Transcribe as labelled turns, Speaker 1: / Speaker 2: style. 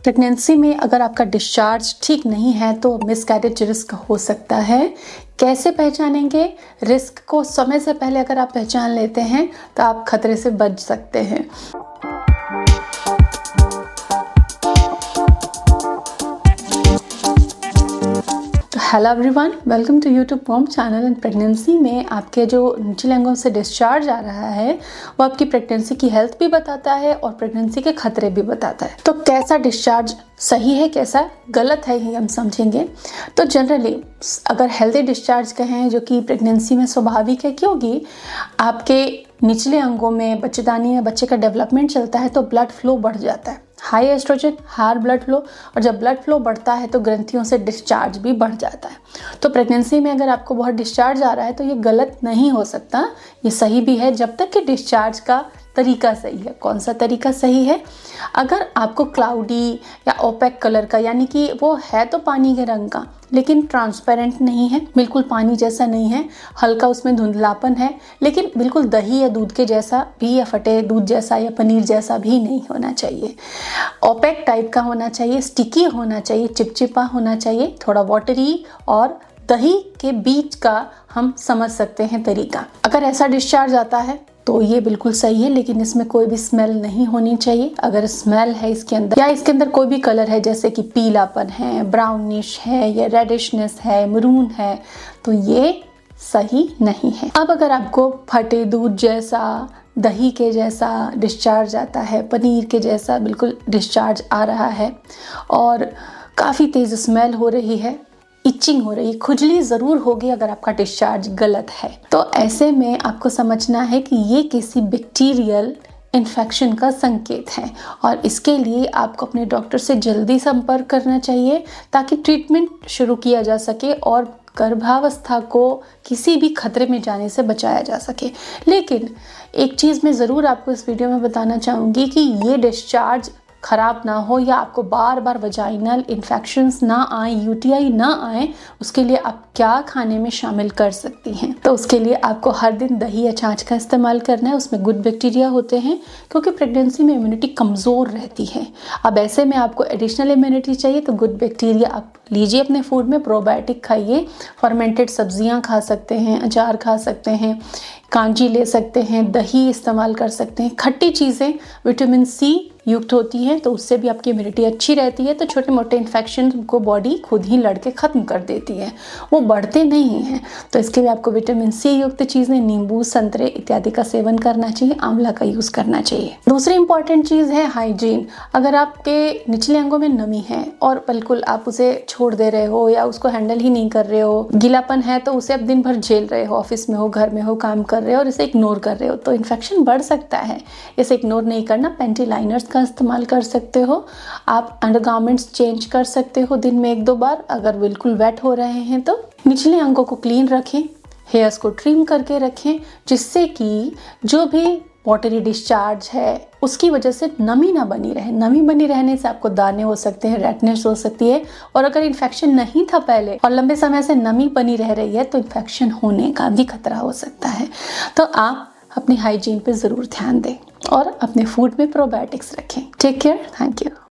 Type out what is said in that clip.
Speaker 1: Pregnancy में अगर आपका डिस्चार्ज ठीक नहीं है तो मिसकैरेज रिस्क हो सकता है। कैसे पहचानेंगे? रिस्क को समय से पहले अगर आप पहचान लेते हैं तो आप खतरे से बच सकते हैं। Hello everyone, welcome to YouTube mom channel. And pregnancy में आपके जो निचले अंगों से डिस्चार्ज आ रहा है वो आपकी प्रेगनेंसी की हेल्थ भी बताता है और प्रेगनेंसी के खतरे भी बताता है। तो कैसा डिस्चार्ज सही है, कैसा गलत है, ये हम समझेंगे। तो जनरली अगर हेल्दी डिस्चार्ज कहें जो कि प्रेगनेंसी में स्वाभाविक है, क्योंकि आपके निचले अंगों में बच्चेदानी में बच्चे का डेवलपमेंट चलता है तो ब्लड फ्लो बढ़ जाता है, high oestrogen, high blood flow, और जब ब्लड फ्लो बढ़ता है तो ग्रंथियों से डिस्चार्ज भी बढ़ जाता है। तो प्रेगनेंसी में अगर आपको बहुत डिस्चार्ज आ रहा है तो ये गलत नहीं हो सकता, ये सही भी है जब तक कि डिस्चार्ज का तरीका सही है। कौन सा तरीका सही है? अगर आपको क्लाउडी या ओपेक कलर का, यानी कि वो है तो पानी के रंग का लेकिन ट्रांसपेरेंट नहीं है, बिल्कुल पानी जैसा नहीं है, हल्का उसमें धुंधलापन है, लेकिन बिल्कुल दही या दूध के जैसा भी या फटे दूध जैसा या पनीर जैसा भी नहीं होना चाहिए। ओपेक टाइप का होना चाहिए, स्टिकी होना चाहिए, चिपचिपा होना चाहिए, थोड़ा वाटरी और दही के बीच का हम समझ सकते हैं तरीका। अगर ऐसा डिस्चार्ज आता है तो ये बिल्कुल सही है, लेकिन इसमें कोई भी स्मेल नहीं होनी चाहिए। अगर स्मेल है इसके अंदर या इसके अंदर कोई भी कलर है जैसे कि पीलापन है, ब्राउनिश है या रेडिशनेस है, मरून है, तो ये सही नहीं है। अब अगर आपको फटे दूध जैसा, दही के जैसा डिस्चार्ज आता है, पनीर के जैसा बिल्कुल डिस्चार्ज आ रहा है और काफ़ी तेज़ स्मेल हो रही है, इचिंग हो रही है, खुजली ज़रूर होगी अगर आपका डिस्चार्ज गलत है, तो ऐसे में आपको समझना है कि ये किसी बैक्टीरियल इन्फेक्शन का संकेत है और इसके लिए आपको अपने डॉक्टर से जल्दी संपर्क करना चाहिए ताकि ट्रीटमेंट शुरू किया जा सके और गर्भावस्था को किसी भी खतरे में जाने से बचाया जा सके। लेकिन एक चीज़ मैं ज़रूर आपको इस वीडियो में बताना चाहूँगी कि ये डिस्चार्ज ख़राब ना हो या आपको बार बार वजाइनल इन्फेक्शंस ना आए, यूटीआई ना आए, उसके लिए आप क्या खाने में शामिल कर सकती हैं। तो उसके लिए आपको हर दिन दही या छाछ का इस्तेमाल करना है, उसमें गुड बैक्टीरिया होते हैं, क्योंकि प्रेगनेंसी में इम्यूनिटी कमज़ोर रहती है। अब ऐसे में आपको एडिशनल इम्यूनिटी चाहिए तो गुड बैक्टीरिया आप लीजिए अपने फूड में, प्रोबायोटिक खाइए, फर्मेंटेड सब्जियां खा सकते हैं, अचार खा सकते हैं, कांजी ले सकते हैं, दही इस्तेमाल कर सकते हैं। खट्टी चीज़ें विटामिन सी युक्त होती हैं तो उससे भी आपकी इम्यूनिटी अच्छी रहती है, तो छोटे मोटे इन्फेक्शन को बॉडी खुद ही लड़के ख़त्म कर देती है, वो बढ़ते नहीं हैं। तो इसके लिए आपको विटामिन सी युक्त चीज़ें, नींबू, संतरे इत्यादि का सेवन करना चाहिए, आंवला का यूज़ करना चाहिए। दूसरी इंपॉर्टेंट चीज़ है हाइजीन। अगर आपके निचले अंगों में नमी है और बिल्कुल आप उसे छोड़ दे रहे हो या उसको हैंडल ही नहीं कर रहे हो, गीलापन है तो उसे आप दिन भर झेल रहे हो, ऑफिस में हो, घर में हो, काम कर रहे हो और इसे इग्नोर कर रहे हो, तो इन्फेक्शन बढ़ सकता है। इसे इग्नोर नहीं करना, पेंटी लाइनर्स का इस्तेमाल कर सकते हो, आप अंडरगारमेंट्स चेंज कर सकते हो दिन में 1-2 बार। अगर बिल्कुल वेट हो रहे हैं तो निचले अंगों को क्लीन रखें, हेयर्स को ट्रिम करके रखें, जिससे कि जो भी वाटरी डिस्चार्ज है उसकी वजह से नमी ना बनी रहे। नमी बनी रहने से आपको दाने हो सकते हैं, रेडनेस हो सकती है, और अगर इन्फेक्शन नहीं था पहले और लंबे समय से नमी बनी रह रही है तो इन्फेक्शन होने का भी खतरा हो सकता है। तो आप अपनी हाइजीन पे ज़रूर ध्यान दें और अपने फूड में प्रोबायोटिक्स रखें। Take care, thank you.